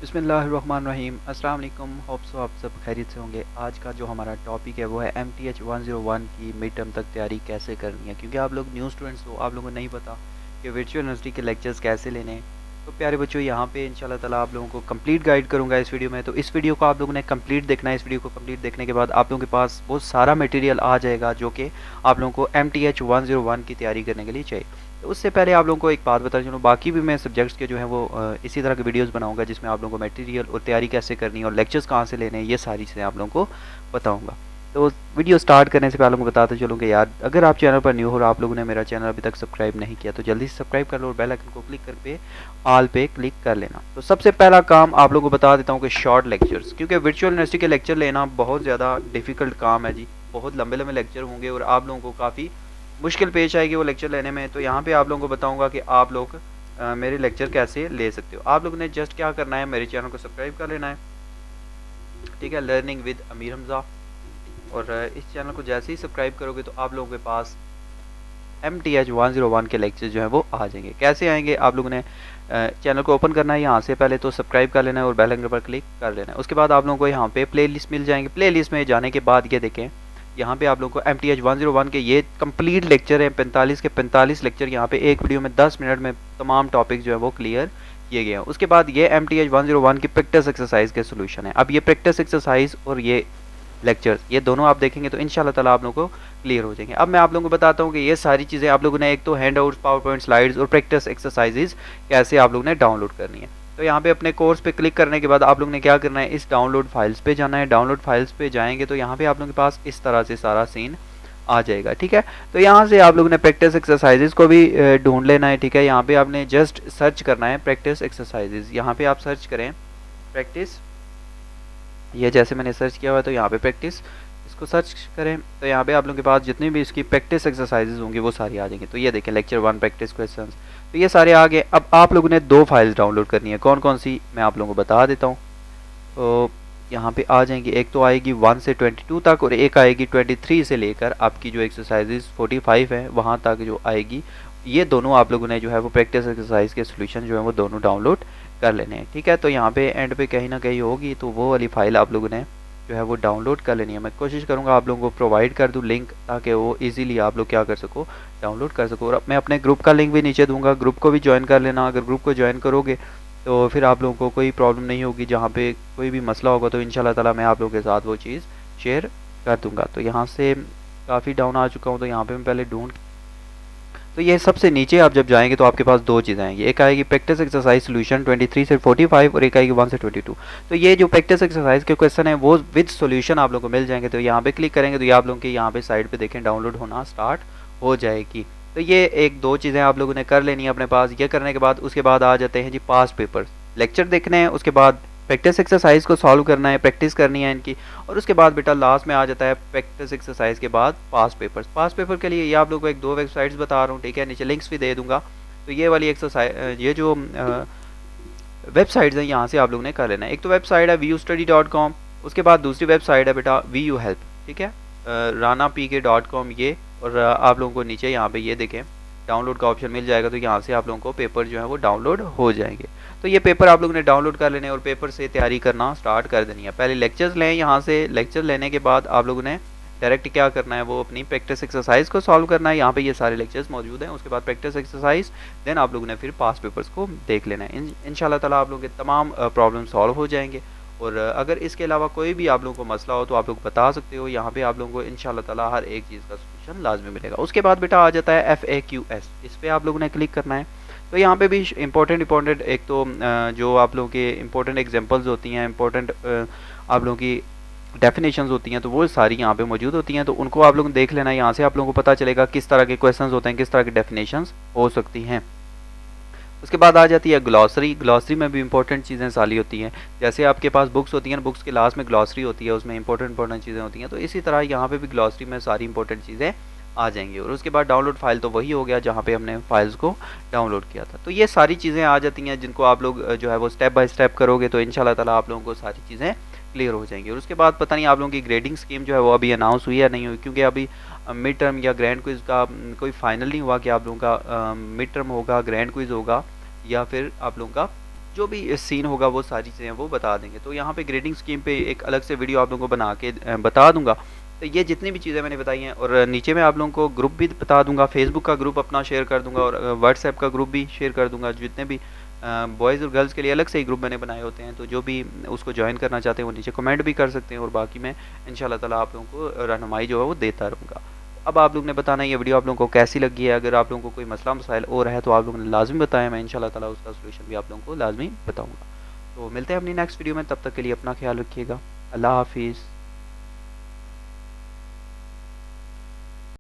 बिस्मिल्लाहिर्रहमानिर्रहीम। अस्सलाम वालेकुम। होप सो आप सब खैरियत से होंगे। आज का जो हमारा टॉपिक है वो है MTH 101 की मिड टर्म तक तैयारी कैसे करनी है, क्योंकि आप लोग न्यू स्टूडेंट्स हो, आप लोगों को नहीं पता कि वर्चुअल यूनिवर्सिटी के लेक्चर्स कैसे लेने हैं। तो प्यारे बच्चों, यहाँ पे इंशाल्लाह ताला आप लोगों को कंप्लीट गाइड करूँगा इस वीडियो में। तो इस वीडियो को आप लोगों ने कंप्लीट देखना है। इस वीडियो को कंप्लीट देखने के बाद आप लोगों के पास बहुत सारा मटेरियल आ जाएगा जो कि आप लोगों को MTH 101 की तैयारी करने के लिए चाहिए। तो उससे पहले आप लोगों को एक बात बता चलूँ, बाकी भी मैं सब्जेक्ट्स के जो है वो इसी तरह के वीडियोस बनाऊंगा जिसमें आप लोगों को मटेरियल और तैयारी कैसे करनी है और लेक्चर्स कहाँ से लेने हैं, ये सारी चीज़ें आप लोगों को बताऊंगा। तो वीडियो स्टार्ट करने से पहले मैं बताते चलूँ कि यार, अगर आप चैनल पर न्यू हो और आप लोगों ने मेरा चैनल अभी तक सब्सक्राइब नहीं किया तो जल्दी से सब्सक्राइब कर लो और बेल आइकन को क्लिक करके ऑल पे क्लिक कर लेना। तो सबसे पहला काम आप लोगों को बता देता हूँ कि शॉर्ट लेक्चर्स, क्योंकि वर्चुअल यूनिवर्सिटी के लेक्चर लेना बहुत ज़्यादा डिफिकल्ट काम है जी। बहुत लंबे लंबे लेक्चर होंगे और आप लोगों को काफ़ी मुश्किल पेश आएगी वो लेक्चर लेने में। तो यहाँ पे आप लोगों को बताऊंगा कि आप लोग मेरे लेक्चर कैसे ले सकते हो। आप लोगों ने जस्ट क्या करना है, मेरे चैनल को सब्सक्राइब कर लेना है, ठीक है, लर्निंग विद अमीर हमजा। और इस चैनल को जैसे ही सब्सक्राइब करोगे तो आप लोगों के पास MTH 101 के लेक्चर जो है वो आ जाएंगे। कैसे आएंगे, आप लोगों ने चैनल को ओपन करना है, यहाँ से पहले तो सब्सक्राइब कर लेना है और बेल आइकन पर क्लिक कर लेना है। उसके बाद आप लोगों को यहाँ पे प्लेलिस्ट मिल जाएंगे। प्लेलिस्ट में जाने के बाद ये देखें, यहाँ पे आप लोगों को MTH 101 के ये कंप्लीट लेक्चर है, 45 के 45 लेक्चर यहाँ पे एक वीडियो में 10 मिनट में तमाम टॉपिक जो है वो क्लियर किए गए हैं। उसके बाद ये MTH 101 की प्रैक्टिस एक्सरसाइज के सोल्यूशन है। अब ये प्रैक्टिस एक्सरसाइज और ये लेक्चर्स, ये दोनों आप देखेंगे तो इंशाल्लाह ताला आप लोगों को क्लियर हो जाएंगे। अब मैं आप लोगों को बताता हूँ कि ये सारी चीज़ें आप लोगों ने, एक तो hand outs, power point slides और प्रैक्टिस एक्सरसाइजेज कैसे आप लोगों ने डाउनलोड करनी है। तो यहाँ पे अपने कोर्स पे क्लिक करने के बाद आप लोगों ने क्या करना है, इस डाउनलोड फाइल्स पे जाना है। डाउनलोड फाइल्स पे जाएंगे तो यहाँ पे आप लोगों के पास इस तरह से सारा सीन आ जाएगा, ठीक है। तो यहाँ से आप लोगों ने प्रैक्टिस एक्सरसाइजेज को भी ढूंढ लेना है, ठीक है। यहाँ पे आपने जस्ट सर्च करना है प्रैक्टिस एक्सरसाइजेज। यहाँ पे आप सर्च करें प्रैक्टिस, ये जैसे मैंने सर्च किया हुआ है तो यहाँ पे प्रैक्टिस इसको सर्च करें तो यहाँ पे आप लोगों के पास जितनी भी इसकी प्रैक्टिस एक्सरसाइजेज होंगी वो सारी आ जाएंगी। तो ये देखें, लेक्चर 1 प्रैक्टिस क्वेश्चंस, तो ये सारे आ गए। अब आप लोगों ने 2 फाइल्स डाउनलोड करनी है। कौन कौन सी, मैं आप लोगों को बता देता हूँ। तो यहाँ पे आ जाएंगी, एक तो आएगी 1 से 22 तक और एक आएगी 23 से लेकर आपकी जो एक्सरसाइजेज 45 है वहाँ तक जो आएगी। ये दोनों आप लोगों ने जो है वो प्रैक्टिस एक्सरसाइज के सोल्यूशन जो है वो दोनों डाउनलोड कर लेने हैं, ठीक है। तो यहाँ पे एंड पे कहीं ना कहीं होगी, तो वो वाली फाइल आप लोगों ने जो है वो डाउनलोड कर लेनी है। मैं कोशिश करूँगा आप लोगों को प्रोवाइड कर दूँ लिंक, ताकि वो इजीली आप लोग क्या कर सको, डाउनलोड कर सको। और मैं अपने ग्रुप का लिंक भी नीचे दूंगा, ग्रुप को भी ज्वाइन कर लेना। अगर ग्रुप को ज्वाइन करोगे तो फिर आप लोगों को कोई प्रॉब्लम नहीं होगी, जहाँ पे कोई भी मसला होगा तो इंशाल्लाह ताला मैं आप लोगों के साथ वो चीज़ शेयर कर दूँगा। तो यहाँ से काफ़ी डाउन आ चुका हूँ, तो यहाँ पर मैं पहले ढूंढ, तो ये सबसे नीचे आप जब जाएंगे तो आपके पास 2 चीज़ें आएंगी। एक आएगी प्रैक्टिस एक्सरसाइज सोल्यूशन 23 से 45 और एक आएगी 1 से 22। तो ये जो प्रैक्टिस एक्सरसाइज के क्वेश्चन है वो विद सॉल्यूशन आप लोगों को मिल जाएंगे। तो यहाँ पे क्लिक करेंगे तो ये आप लोगों के यहाँ पे साइड पे देखें डाउनलोड होना स्टार्ट हो जाएगी। तो ये 1-2 चीज़ें आप लोगों ने कर लेनी है अपने पास। ये करने के बाद उसके बाद आ जाते हैं जी पास्ट पेपर्स, लेक्चर देखने हैं, उसके बाद प्रैक्टिस एक्सरसाइज को सॉल्व करना है, प्रैक्टिस करनी है इनकी, और उसके बाद बेटा लास्ट में आ जाता है प्रैक्टिस एक्सरसाइज के बाद पास पेपर्स। पास पेपर के लिए ये आप लोगों को 1-2 वेबसाइट्स बता रहा हूँ, ठीक है, नीचे लिंक्स भी दे दूंगा। तो ये वाली एक्सरसाइज, ये जो वेबसाइट्स हैं यहाँ से आप लोगों ने कर लेना है। एक तो वेबसाइट है vustudy.com, उसके बाद दूसरी वेबसाइट है बेटा vu help, ठीक है, ranapk.com ये। और आप लोगों को नीचे यहाँ पे ये देखें डाउनलोड का ऑप्शन मिल जाएगा, तो यहाँ से आप लोगों को पेपर जो है वो डाउनलोड हो जाएंगे। तो ये पेपर आप लोगों ने डाउनलोड कर लेने और पेपर से तैयारी करना स्टार्ट कर देनी है। पहले लेक्चर्स लें, यहाँ से लेक्चर लेने के बाद आप लोगों ने डायरेक्ट क्या करना है, वो अपनी प्रैक्टिस एक्सरसाइज को सॉल्व करना है। यहाँ पे ये सारे लेक्चर्स मौजूद हैं। उसके बाद प्रैक्टिस एक्सरसाइज, देन आप लोगों ने फिर पास पेपर्स को देख लेना है। इंशाल्लाह ताला आप लोगों के तमाम प्रॉब्लम सॉल्व हो जाएंगे। और अगर इसके अलावा कोई भी आप लोगों को मसला हो तो आप लोग बता सकते हो। यहाँ पे आप लोगों को इंशाल्लाह ताला हर एक चीज़ का सोल्यूशन लाजमी मिलेगा। उसके बाद बेटा आ जाता है FAQS, इस पर आप लोगों ने क्लिक करना है। तो यहाँ पे भी इंपॉर्टेंट एक तो जो आप लोगों के इंपॉर्टेंट एग्जांपल्स होती हैं, इंपॉर्टेंट आप लोगों की डेफिनेशंस होती हैं, तो वो सारी यहाँ पे मौजूद होती हैं। तो उनको आप लोगों को देख लेना है। यहाँ से आप लोगों को पता चलेगा किस तरह के क्वेश्चंस होते हैं, किस तरह की डेफिनेशंस हो सकती हैं। उसके बाद आ जाती है ग्लॉसरी। ग्लॉसरी में भी इंपॉर्टेंट चीज़ें सारी होती हैं। जैसे आपके पास बुक्स होती हैं, बुक्स के लास्ट में ग्लॉसरी होती है, उसमें इंपॉर्टेंट चीज़ें होती हैं। तो इसी तरह यहाँ पे भी ग्लॉसरी में सारी इंपॉर्टेंट चीज़ें आ जाएंगी। और उसके बाद डाउनलोड फाइल तो वही हो गया जहाँ पे हमने फाइल्स को डाउनलोड किया था। तो ये सारी चीज़ें आ जाती हैं जिनको आप लोग जो है वो स्टेप बाय स्टेप करोगे तो इंशाल्लाह ताला आप लोगों को सारी चीज़ें क्लियर हो जाएंगी। और उसके बाद पता नहीं आप लोगों की ग्रेडिंग स्कीम जो है वो अभी अनाउंस हुई या नहीं हुई, क्योंकि अभी मिड टर्म या ग्रैंड क्विज़ का कोई फाइनल नहीं हुआ कि आप लोगों का मिड टर्म होगा, ग्रैंड क्विज़ होगा या फिर आप लोगों का जो भी सीन होगा वो सारी चीज़ें वो बता देंगे। तो यहाँ पे ग्रेडिंग स्कीम पे एक अलग से वीडियो आप लोगों को बना के बता दूँगा। तो ये जितनी भी चीज़ें मैंने बताई हैं, और नीचे मैं आप लोगों को ग्रुप भी बता दूँगा, फेसबुक का ग्रुप अपना शेयर कर दूँगा, और व्हाट्सएप का ग्रुप भी शेयर कर दूँगा। जितने भी बॉयज़ और गर्ल्स के लिए अलग से ही ग्रुप मैंने बनाए होते हैं, तो जो भी उसको जॉइन करना चाहते हैं वो नीचे कमेंट भी कर सकते हैं, और बाकी मैं इंशाल्लाह ताला आप लोगों को रहनुमाई जो है वो देता रहूँगा। अब आप लोगों ने बताना है ये वीडियो आप लोगों को कैसी लगी है। अगर आप लोगों को कोई मसला मसाइल और है तो आप लोगों ने लाज़मी बताया, मैं इंशाल्लाह ताला उसका सॉल्यूशन भी आप लोगों को लाज़मी बताऊँगा। तो मिलते हैं अपनी नेक्स्ट वीडियो में, तब तक के लिए अपना ख्याल रखिएगा। अल्लाह हाफ़िज़।